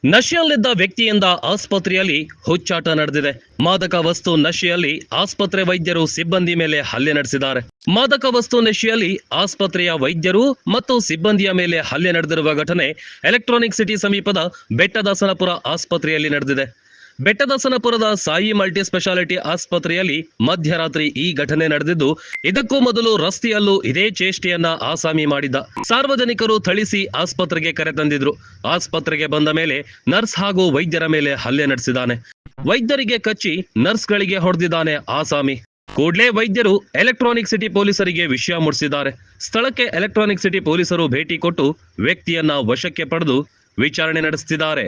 ನಶೆಯಲ್ಲಿದ್ದ ವ್ಯಕ್ತಿಯಿಂದ ಆಸ್ಪತ್ರೆಯಲ್ಲಿ ಹುಚ್ಚಾಟ ನಡೆದಿದೆ. ಮಾದಕ ವಸ್ತು ನಶೆಯಲ್ಲಿ ಆಸ್ಪತ್ರೆ ವೈದ್ಯರು ಸಿಬ್ಬಂದಿ ಮೇಲೆ ಹಲ್ಲೆ ನಡೆಸಿದ್ದಾರೆ. ಮಾದಕ ವಸ್ತು ನಶೆಯಲ್ಲಿ ಆಸ್ಪತ್ರೆಯ ವೈದ್ಯರು ಮತ್ತು ಸಿಬ್ಬಂದಿಯ ಮೇಲೆ ಹಲ್ಲೆ ನಡೆದಿರುವ ಘಟನೆ ಎಲೆಕ್ಟ್ರಾನಿಕ್ ಸಿಟಿ ಸಮೀಪದ ಬೆಟ್ಟದಾಸನಪುರ ಆಸ್ಪತ್ರೆಯಲ್ಲಿ ನಡೆದಿದೆ. ಬೆಟ್ಟದಾಸನಪುರದ ಸಾಯಿ ಮಲ್ಟಿ ಸ್ಪೆಷಾಲಿಟಿ ಆಸ್ಪತ್ರೆಯಲ್ಲಿ ಮಧ್ಯರಾತ್ರಿ ಈ ಘಟನೆ ನಡೆದಿದ್ದು, ಇದಕ್ಕೂ ಮೊದಲು ರಸ್ತೆಯಲ್ಲೂ ಇದೇ ಚೇಷ್ಟೆಯನ್ನ ಆಸಾಮಿ ಮಾಡಿದ್ದ. ಸಾರ್ವಜನಿಕರು ಥಳಿಸಿ ಆಸ್ಪತ್ರೆಗೆ ಕರೆತಂದಿದ್ರು. ಆಸ್ಪತ್ರೆಗೆ ಬಂದ ಮೇಲೆ ನರ್ಸ್ ಹಾಗೂ ವೈದ್ಯರ ಮೇಲೆ ಹಲ್ಲೆ ನಡೆಸಿದ್ದಾನೆ. ವೈದ್ಯರಿಗೆ ಕಚ್ಚಿ ನರ್ಸ್ಗಳಿಗೆ ಹೊಡೆದಿದ್ದಾನೆ ಆಸಾಮಿ. ಕೂಡಲೇ ವೈದ್ಯರು ಎಲೆಕ್ಟ್ರಾನಿಕ್ ಸಿಟಿ ಪೊಲೀಸರಿಗೆ ವಿಷಯ ಮುಟ್ಟಿಸಿದ್ದಾರೆ. ಸ್ಥಳಕ್ಕೆ ಎಲೆಕ್ಟ್ರಾನಿಕ್ ಸಿಟಿ ಪೊಲೀಸರು ಭೇಟಿ ಕೊಟ್ಟು ವ್ಯಕ್ತಿಯನ್ನ ವಶಕ್ಕೆ ಪಡೆದು ವಿಚಾರಣೆ ನಡೆಸುತ್ತಿದ್ದಾರೆ.